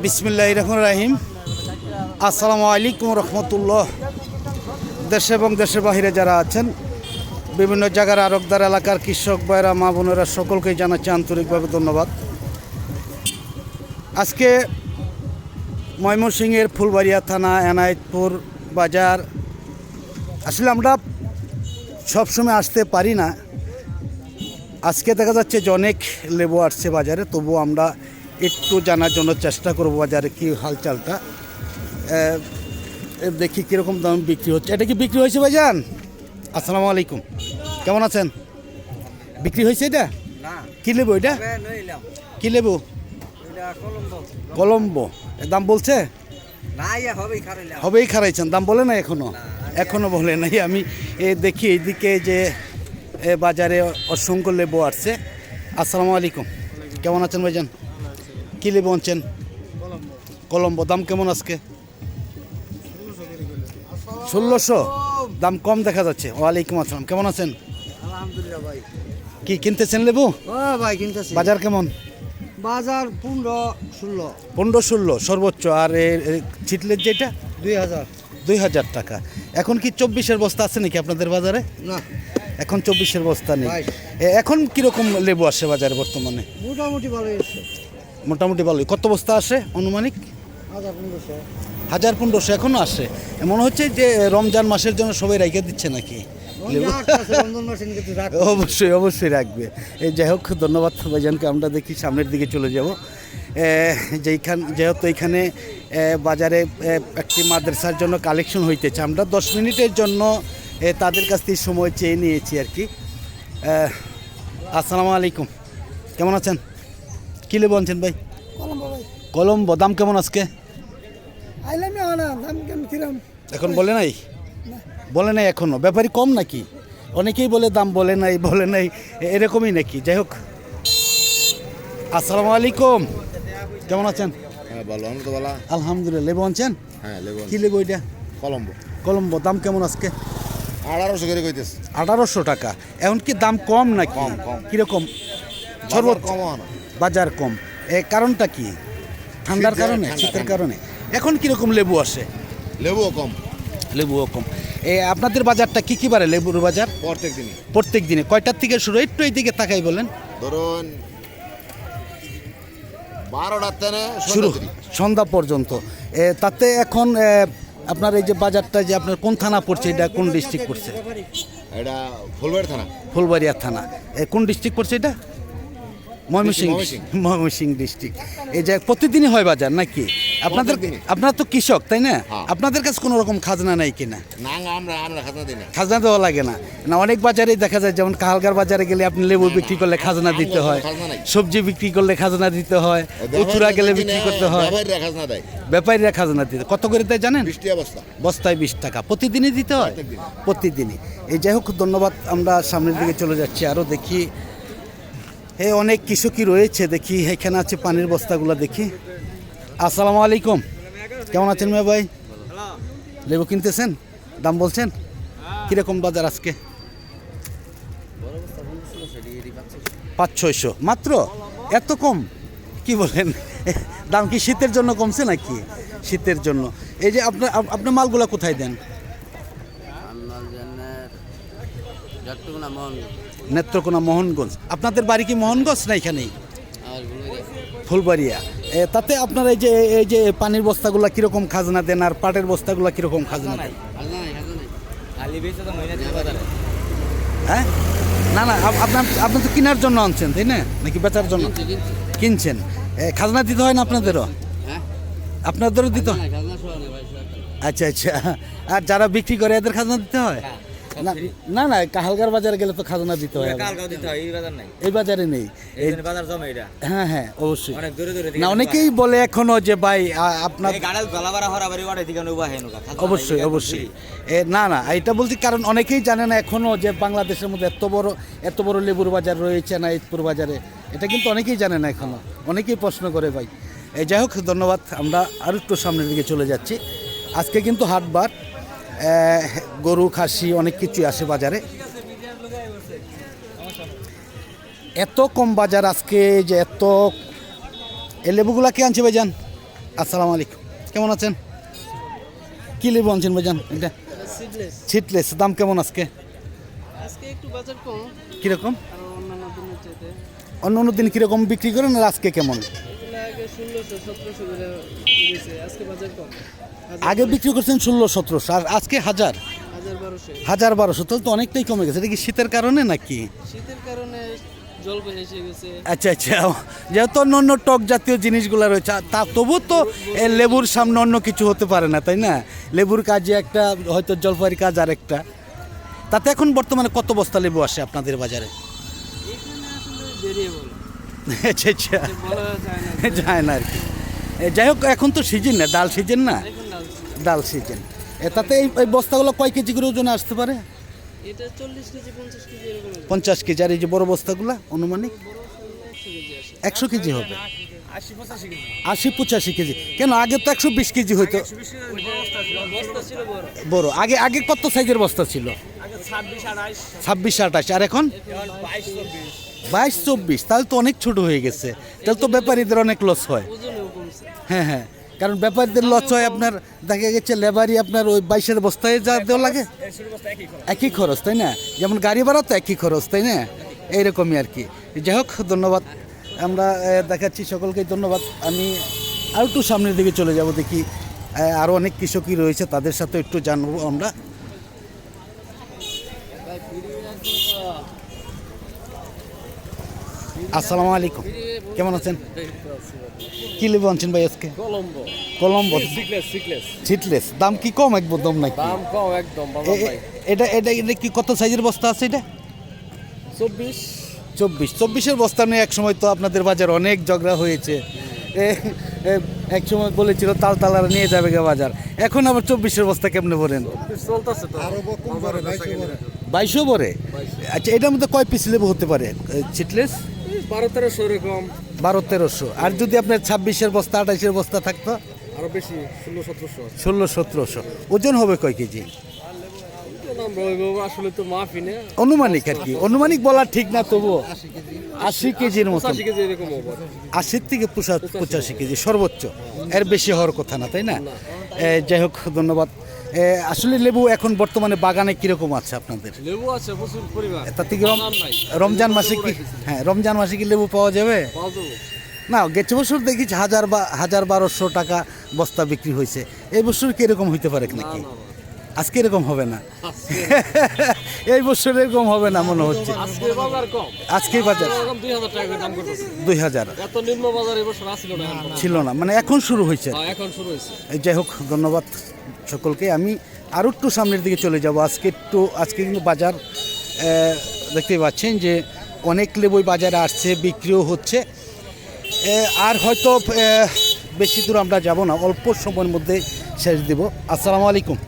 বিসমিল্লাহির রহমানির রহিম। আসসালামু আলাইকুম রহমতুল্লাহ। দেশে এবং দেশের বাহিরে যারা আছেন, বিভিন্ন জায়গার আরকদার এলাকার কৃষক ভাইরা, মা বোনেরা, সকলকেই জানাচ্ছি আন্তরিকভাবে ধন্যবাদ। আজকে ময়মনসিংহের ফুলবাড়িয়া থানা এনায়েতপুর বাজার, আসলে আমরা সবসময় আসতে পারি না। আজকে দেখা যাচ্ছে যে অনেক লেবু আসছে বাজারে, তবুও আমরা একটু জানার জন্য চেষ্টা করব বাজারে কী হালচালটা, দেখি কীরকম দাম বিক্রি হচ্ছে। এটা কি বিক্রি হয়েছে ভাইজান? আসসালামু আলাইকুম, কেমন আছেন? বিক্রি হয়েছে এটা? কী লেবু এটা? কী লেবু? কলম্বো। দাম বলছে? হবেই খারাইছেন, দাম বলে না এখনো বলে নাই। আমি দেখি এইদিকে যে বাজারে অসংখ্য লেবু আসছে। আসসালামু আলাইকুম, কেমন আছেন ভাইজান? কী লেবু আনছেন? কলম্বো। দাম কেমন আজকে? 1600। দাম কম দেখা যাচ্ছে। ওয়ালাইকুম আসসালাম, কেমন আছেন? আলহামদুলিল্লাহ ভাই। কি কিনতেছেন লেবু? ভাই কিনতেছি। বাজার কেমন? বাজার 15-16। 15-16 সর্বোচ্চ। আর ছিটলের যেটা 2000 টাকা। এখন কি 24-এর বস্তা আছে নাকি আপনাদের বাজারে? না, এখন 24-এর বস্তা নেই। এখন কীরকম লেবু আসে বাজারে বর্তমানে? মোটামুটি ভালোই আছে। মোটামুটি ভালোই। কত বস্তা আসে আনুমানিক? 1500 এখনও আসে। মনে হচ্ছে যে রমজান মাসের জন্য সবাই রেখে দিচ্ছে নাকি? অবশ্যই রাখবে। যাই হোক, ধন্যবাদ ভাইজানকে। আমরা দেখি সামনের দিকে চলে যাব। যেহেতু এখানে বাজারে একটি মাদ্রাসার জন্য কালেকশন হইতেছে, আমরা 10 মিনিটের জন্য তাদের কাছ থেকে সময় চেয়ে নিয়েছি আর কি। আসসালামু আলাইকুম, কেমন আছেন? কী লেবু আনছেন ভাই? কলম্বো। দাম কেমন আজকে? এখন বলে নাই এখনো? ব্যাপারী কম নাকি? অনেকেই বলে দাম বলে নাই এরকমই নাকি? যাই হোক, আসসালামু আলাইকুম, কেমন আছেন? আলহামদুলিল্লাহ। লেবু আনছেন? কি লেবু এটা? কলম্বো। দাম কেমন আজকে? 1800 করে কইতেছে। 1800 টাকা। এখন কি দাম কম নাকি? কিরকম? সর্বোচ্চ বাজার কম। কারণটা কি? ঠান্ডার কারণে, শীতের কারণে? এখন কিরকম লেবু আসে? লেবুও কম। আপনাদের বাজারটা কি বারে লেবুর বাজার? প্রত্যেক দিনে। কয়টার থেকে শুরু? একটু এই দিকে তাকাই বলেন। ধরুন 12টার থেকে শুরু, সন্ধ্যা পর্যন্ত। তাতে এখন আপনার এই যে বাজারটা, যে আপনার কোন থানা পড়ছে, এটা কোন ডিস্ট্রিক্ট পড়ছে? এটা ফুলবাড়িয়া থানা। কোন ডিস্ট্রিক্ট পড়ছে এটা? ময়মনসিংহ ডিস্ট্রিক্ট। এই যে প্রতিদিনই হয় বাজার নাকি? আপনারা তো কৃষক, তাই না? আপনাদের কাছে কোনো রকম খাজনা নাই কিনা? খাজনা দেওয়া লাগে না? অনেক বাজারেই দেখা যায়, যেমন কাহালগার বাজারে গেলে আপনি লেবু বিক্রি করলে খাজনা দিতে হয়, সবজি বিক্রি করলে খাজনা দিতে হয়, উচুরা গেলে বিক্রি করতে হয়, ব্যাপারীরা খাজনা দিতে। কত করে দেয় জানেন? বস্তায় 20 টাকা। প্রতিদিনই দিতে হয়? প্রতিদিনই। এই যাই হোক, ধন্যবাদ। আমরা সামনের দিকে চলে যাচ্ছি, আরও দেখি অনেক কৃষকই রয়েছে। দেখি এখানে আছে পানির বস্তাগুলো দেখি। আসসালামু আলাইকুম, কেমন আছেন মেয়ে ভাই? লেবু কিনতেছেন? দাম বলছেন? কীরকম বাজার আজকে? 500-600 মাত্র? এত কম? কি বলেন? দাম কি শীতের জন্য কমছে নাকি? শীতের জন্য। এই যে আপনার মালগুলো কোথায় দেন? নেত্রকোনা, মোহনগঞ্জ। আপনাদের বাড়ি কি মোহনগঞ্জ না এখানেই? ফুলবাড়িয়া। তাতে আপনার এই যে পানির বস্তাগুলো কীরকম খাজনা দেন, আর পাটের বস্তাগুলো কীরকম খাজনা দেন? হ্যাঁ, না আপনার তো কেনার জন্য আনছেন, তাই না? নাকি বেচার জন্য কিনছেন? খাজনা দিতে হয় না আপনাদেরও? আপনাদেরও দিতে হয়? আচ্ছা। আর যারা বিক্রি করে এদের খাজনা দিতে হয়? না কাহালগার বাজারে গেলে তো খাজনা দিতে হয়। এই বাজারে নেই। হ্যাঁ, অবশ্যই। না, অনেকেই বলে এখনো যে ভাই আপনার অবশ্যই না এটা বলছি, কারণ অনেকেই জানে না এখনো যে বাংলাদেশের মধ্যে এত বড় লেবুর বাজার রয়েছে এনায়েতপুর বাজারে। এটা কিন্তু অনেকেই জানে না এখনো, অনেকেই প্রশ্ন করে ভাই। যাই হোক, ধন্যবাদ। আমরা আরও একটু সামনের দিকে চলে যাচ্ছি। আজকে কিন্তু হাটবার, গরু, খাসি অনেক কিছুই আসে বাজারে। এত কম বাজার আজকে, যে এত। এই লেবুগুলা কে আনছে ভাইজান? আসসালামু আলাইকুম, কেমন আছেন? কি লেবু আনছেন ভাইজান? এটা সিডলেস ছিটলেস, দাম কেমন আজকে? আজকে একটু বাজার কম কীরকম? আর অন্যান্য দিনের চাইতে। অন্য অন্য দিন কীরকম বিক্রি করেন আর আজকে কেমন? এগুলো আগে 1600-1700 করে গেছে, আজকে বাজার কম। আগে বিক্রি করছেন 1600-1700 আর আজকে 1000 1200। 1200, তাহলে তো অনেকটাই কমে গেছে। এটা কি শীতের কারণে নাকি? শীতের কারণে জল এসে গেছে। আচ্ছা আচ্ছা, যেহেতু অন্য অন্য টক জাতীয় জিনিসগুলো রয়েছে তা তবু তো এ লেবুর সামনে অন্য কিছু হতে পারে না, তাই না? লেবুর কাজে একটা, হয়তো জলপাইয়ের কাজ আর একটা। তাতে এখন বর্তমানে কত বস্তা লেবু আসে আপনাদের বাজারে? এখানে আসলে ভেরিয়েবল আচ্ছা আচ্ছা, বলা যায় না। যায় না আর কি। যাই হোক, এখন তো সিজন না, ডাল সিজন না, এখন ডাল ডাল সিজন। তাতে এই বস্তাগুলো কয় কেজি করে ওজনে আসতে পারে? এটা 40 কেজি 50 কেজি এরকম আছে। 50 কেজি। আর এই যে বড় বস্তাগুলো আনুমানিক বড় সাইজে 100 কেজি আসে। 100 কেজি হবে। 80-85 কেজি 80-85 কেজি কেন? আগে তো 120 কেজি হইতো। বস্তা ছিল বড়। বড় আগে আগে কত সাইজের বস্তা ছিল? আগে 26-28 26-28, আর এখন 22-24। তাহলে তো অনেক ছোট হয়ে গেছে। তাহলে তো ব্যাপারীদের অনেক লস হয়। ওজনেও কমছে। হ্যাঁ হ্যাঁ, কারণ ব্যাপারীদের লস হয়। আপনার দেখা গেছে লেবারই আপনার ওই 22-এর বস্তায় যা দেওয়া লাগে একই খরচ, তাই না? যেমন গাড়ি ভাড়া তো একই খরচ, তাই না? এইরকমই আর কি। যাই হোক, ধন্যবাদ। আমরা দেখাচ্ছি সকলকেই ধন্যবাদ। আমি আর একটু সামনের দিকে চলে যাব, দেখি আরও অনেক কৃষকই রয়েছে, তাদের সাথে একটু জানবো আমরা। আসসালামু আলাইকুম, কেমন আছেন? কি লেবু আনছেন ভাই আজকে? কলম্বো কলম্বো সিকলেস ছিটলেস। দাম কি কম একদম নাকি? দাম কম একদম বাবা ভাই। এটা এটা এটা কি কত সাইজের বস্তা আছে এটা? 24-24-এর বস্তা নিয়ে এক সময় তো আপনাদের বাজার অনেক ঝগড়া হয়েছে। এক সময় বলেছিল তালতালারা নিয়ে যাবে গে বাজার, এখন আবার 24-এর বস্তা কেমনে ভরেন? চলতেছে তো আরো কম করে 2200 ভরে? আচ্ছা, এটার মধ্যে কয় পিস লেবু হতে পারে ছিটলেস? 12-1300 এরকম 12-1300। আর যদি আপনার 26-এর বস্তা 28-এর বস্তা থাকতো? আরো বেশি 16-1700। 1600-1700। ওজন হবে কয় কেজি? আসলে তো মাফি না, অনুমানিক আর কি, অনুমানিক বলা ঠিক না, তবুও 80 কেজির মতো। 80 কেজি এরকম হবে। 80 থেকে 85 কেজি সর্বোচ্চ, এর বেশি হওয়ার কথা না, তাই না? যাই হোক, ধন্যবাদ। আসলে লেবু এখন বর্তমানে বাগানে কিরকম আছে আপনাদের? লেবু আছে প্রচুর পরিমাণ। তাতে কি রমজান মাসে কি, হ্যাঁ রমজান মাসে কি লেবু পাওয়া যাবে? না, গেছে বছর দেখিছি 1000-1200 টাকা বস্তা বিক্রি হয়েছে। এই বছর কিরকম হইতে পারে নাকি? আজকে এরকম হবে না, এই বছর এরকম হবে না মনে হচ্ছে। আজকে বাজার কম, আজকেই বাজার 2000 টাকা দাম করতেছে। 2000 এত নিম্ন বাজার এবছর ছিল না, ছিল না, মানে এখন শুরু হয়েছে। এখন শুরু হয়েছে। যাই হোক, ধন্যবাদ সকলকে। আমি আরও একটু সামনের দিকে চলে যাব। আজকে কিন্তু বাজার দেখতেই পাচ্ছেন যে অনেক লেবুই বাজারে আসছে, বিক্রিও হচ্ছে। আর হয়তো বেশি দূর আমরা যাব না, অল্প সময়ের মধ্যে শেষ দেব। আসসালামু আলাইকুম,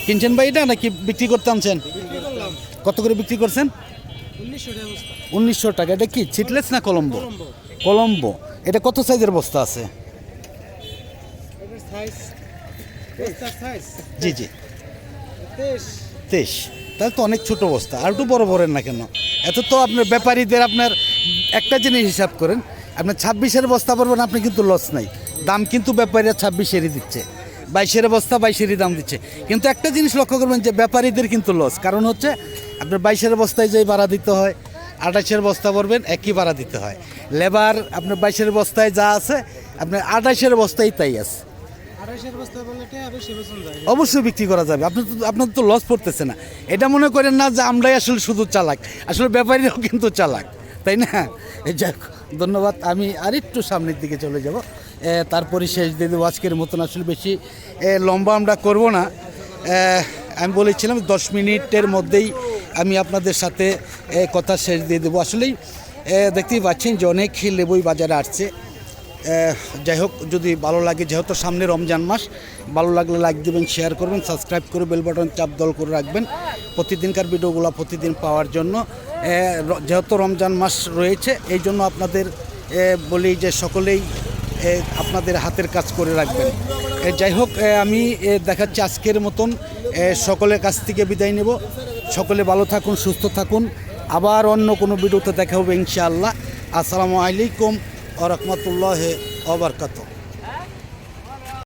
কিনছেন ভাই এটা নাকি বিক্রি করতে আনছেন? কত করে বিক্রি করছেন? 1900 টাকা। এটা কি ছিটলেস না কলম্বো? কলম্বো। এটা কত সাইজের বস্তা আছে? জি জি, 23। তাহলে তো অনেক ছোট বস্তা। আর একটু বড় ভরেন না কেন? এত তো আপনার ব্যাপারীদের, আপনার একটা জিনিস হিসাব করেন, আপনার 26-এর বস্তা পড়বেন, আপনি কিন্তু লস নাই। দাম কিন্তু ব্যাপারীরা 26-এরই দিচ্ছে, 22-এর বস্তা 22-এরই দাম দিচ্ছে। কিন্তু একটা জিনিস লক্ষ্য করবেন যে ব্যাপারীদের কিন্তু লস, কারণ হচ্ছে আপনার 22-এর বস্তায় যেই ভাড়া দিতে হয়, 28-এর বস্তা পড়বেন একই ভাড়া দিতে হয়। লেবার আপনার 22-এর বস্তায় যা আছে, আপনার 28-এর বস্তায় তাই আছে। অবশ্যই বিক্রি করা যাবে, আপনার তো লস পড়তেছে না। এটা মনে করেন না যে আমরাই আসলে শুধু চালাক, আসলে ব্যাপারীরাও কিন্তু চালাক, তাই না? যাক, ধন্যবাদ। আমি আরেকটু সামনের দিকে চলে যাব, তারপরে শেষ দিয়ে দেবো আজকের মতন। আসলে বেশি লম্বা আমরা করব না। আমি বলেছিলাম 10 মিনিটের মধ্যেই আমি আপনাদের সাথে কথা শেষ দিয়ে দেবো। আসলেই দেখতেই পাচ্ছেন যে অনেক লেবুই বাজারে আসছে। যাই হোক, যদি ভালো লাগে, যেহেতু সামনে রমজান মাস, ভালো লাগলে লাইক দেবেন, শেয়ার করবেন, সাবস্ক্রাইব করে বেল বাটন চাপ দল করে রাখবেন প্রতিদিনকার ভিডিওগুলো প্রতিদিন পাওয়ার জন্য। যেহেতু রমজান মাস রয়েছে, এই জন্য আপনাদের বলি যে সকলেই আপনাদের হাতের কাজ করে রাখবেন। যাই হোক, আমি দেখাচ্ছি আজকের মতন সকলের কাছ থেকে বিদায় নেব। সকলে ভালো থাকুন, সুস্থ থাকুন। আবার অন্য কোনো ভিডিওতে দেখা হবে ইনশাআল্লাহ। আসসালামু আলাইকুম ওয়া রাহমাতুল্লাহি ওয়া বারাকাতুহু।